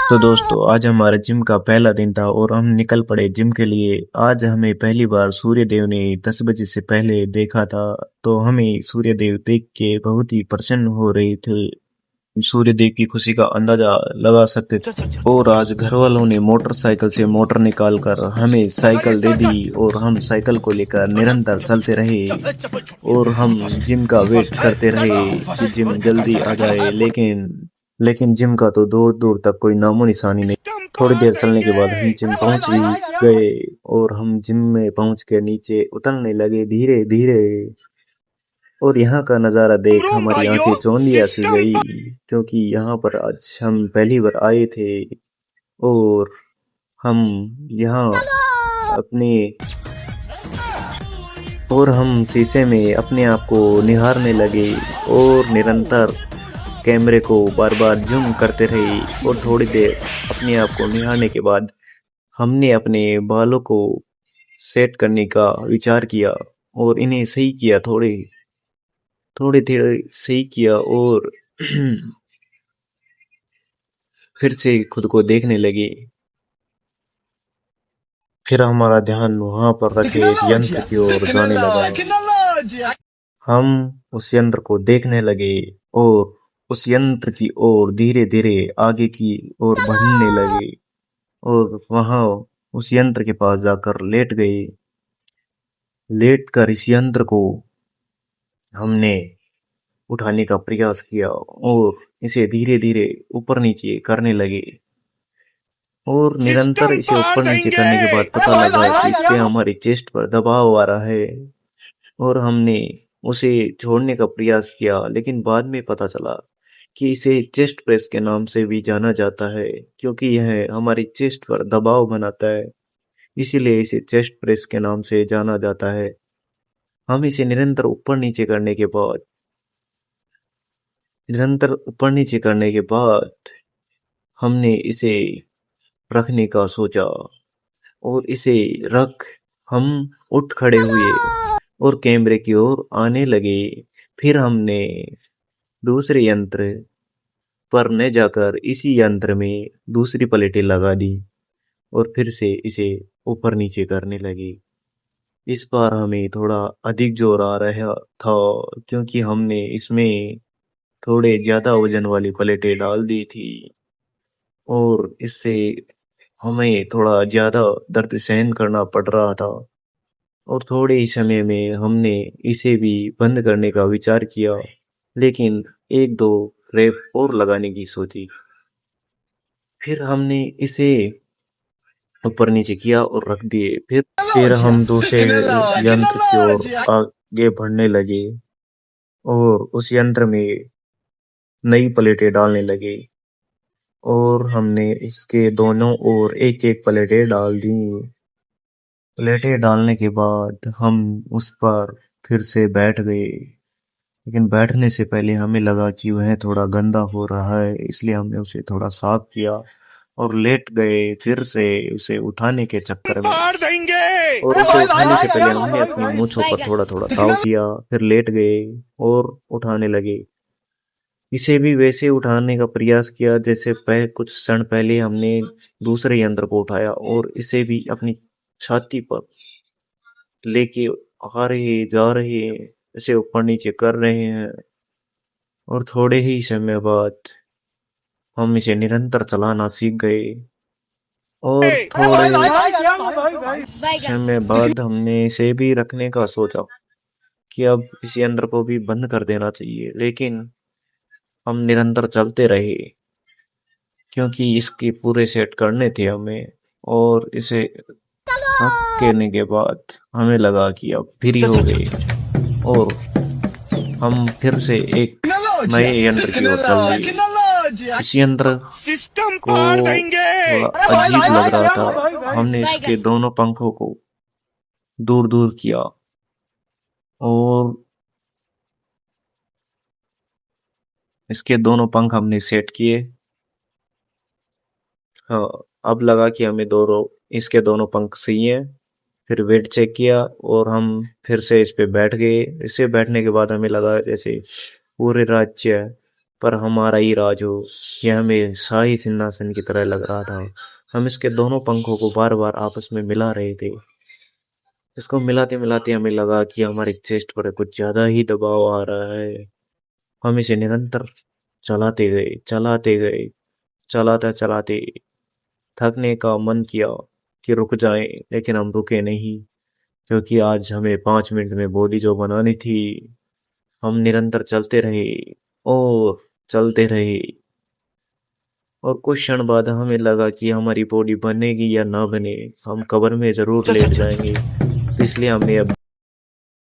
तो दोस्तों आज हमारे जिम का पहला दिन था और हम निकल पड़े जिम के लिए। आज हमें पहली बार सूर्य देव ने 10 बजे से पहले देखा था। तो हमें सूर्य देव देख के बहुत ही प्रसन्न हो रहे थे। सूर्य देव की खुशी का अंदाजा लगा सकते थे। और आज घर वालों ने मोटरसाइकिल से मोटर निकाल कर हमें साइकिल दे दी और हम साइकिल को लेकर निरंतर चलते रहे। और हम जिम का वेट करते रहे कि जिम जल्दी आ जाए, लेकिन जिम का तो दूर दूर तक कोई नामो निशानी नहीं। थोड़ी देर चलने के बाद हम जिम पहुंच भी गए और हम जिम में पहुंच के नीचे उतरने लगे धीरे धीरे। और यहाँ का नज़ारा देख हमारी आंखें चौंधिया सी गई, क्योंकि यहाँ पर आज हम पहली बार आए थे। और हम यहाँ अपने और हम शीशे में अपने आप को निहारने लगे और निरंतर कैमरे को बार बार जूम करते रहे। और थोड़ी देर अपने आप को निहारने के बाद हमने अपने बालों को सेट करने का विचार किया और इन्हें सही किया, थोड़े थोड़े सही किया। और फिर से खुद को देखने लगे। फिर हमारा ध्यान वहां पर रखे एक यंत्र की ओर जाने लगा। हम उस यंत्र को देखने लगे और उस यंत्र की ओर धीरे धीरे आगे की ओर बढ़ने लगे। और वहां उस यंत्र के पास जाकर लेट गए। लेट कर इस यंत्र को हमने उठाने का प्रयास किया और इसे धीरे धीरे ऊपर नीचे करने लगे। और निरंतर इसे ऊपर नीचे करने के बाद पता लगा कि इससे हमारी चेस्ट पर दबाव आ रहा है। और हमने उसे छोड़ने का प्रयास किया, लेकिन बाद में पता चला कि इसे चेस्ट प्रेस के नाम से भी जाना जाता है, क्योंकि यह हमारी चेस्ट पर दबाव बनाता है, इसीलिए इसे चेस्ट प्रेस के नाम से जाना जाता है। हम इसे निरंतर ऊपर नीचे करने के बाद हमने इसे रखने का सोचा और इसे रख हम उठ खड़े हुए और कैमरे की ओर आने लगे। फिर हमने दूसरे यंत्र पर न जाकर इसी यंत्र में दूसरी प्लेटें लगा दी और फिर से इसे ऊपर नीचे करने लगे। इस बार हमें थोड़ा अधिक जोर आ रहा था, क्योंकि हमने इसमें थोड़े ज्यादा वजन वाली प्लेटें डाल दी थी और इससे हमें थोड़ा ज्यादा दर्द सहन करना पड़ रहा था। और थोड़े ही समय में हमने इसे भी बंद करने का विचार किया, लेकिन एक दो रेप और लगाने की सोची। फिर हमने इसे ऊपर नीचे किया और रख दिए। फिर हम दूसरे यंत्र की ओर आगे बढ़ने लगे और उस यंत्र में नई प्लेटें डालने लगे। और हमने इसके दोनों ओर एक एक प्लेटें डाल दी। प्लेटें डालने के बाद हम उस पर फिर से बैठ गए, लेकिन बैठने से पहले हमें लगा कि वह थोड़ा गंदा हो रहा है, इसलिए हमने उसे थोड़ा साफ किया और लेट गए फिर से उसे उठाने के चक्कर में। और उसे उठाने से पहले हमने अपनी मूंछों पर थोड़ा थोड़ा ताव दिया, फिर लेट गए और उठाने लगे। इसे भी वैसे उठाने का प्रयास किया जैसे कुछ क्षण पहले हमने दूसरे यंत्र को उठाया, और इसे भी अपनी छाती पर लेके आ रहे जा रहे हैं, इसे ऊपर नीचे कर रहे हैं। और थोड़े ही समय बाद हम इसे निरंतर चलाना सीख गए। और थोड़े समय बाद हमने इसे भी रखने का सोचा कि अब इस यंत्र को भी बंद कर देना चाहिए, लेकिन हम निरंतर चलते रहे क्योंकि इसके पूरे सेट करने थे हमें। और इसे करने के बाद हमें लगा कि अब फ्री हो गए और हम फिर से एक नए यंत्र की ओर चल दिए। इस यंत्र को थोड़ा अजीब लग रहा था। हमने इसके दोनों पंखों को दूर दूर किया और इसके दोनों पंख हमने सेट किए। हाँ, अब लगा कि हमें इसके दोनों पंख सही हैं। फिर वेट चेक किया और हम फिर से इस पे बैठ गए। इसे बैठने के बाद हमें लगा जैसे पूरे राज्य पर हमारा ही राज हो। यह हमें शाही सिंहासन की तरह लग रहा था। हम इसके दोनों पंखों को बार बार आपस में मिला रहे थे। इसको मिलाते मिलाते हमें लगा कि हमारे चेस्ट पर कुछ ज्यादा ही दबाव आ रहा है। हम इसे निरंतर चलाते गए, चलाते चलाते थकने का मन किया कि रुक जाएं, लेकिन हम रुके नहीं, क्योंकि आज हमें 5 मिनट में बॉडी जो बनानी थी। हम निरंतर चलते रहे और चलते रहे, और कुछ क्षण बाद हमें लगा कि हमारी बॉडी बनेगी या ना बने, हम कब्र में जरूर लेट जाएंगे। तो इसलिए हमने अब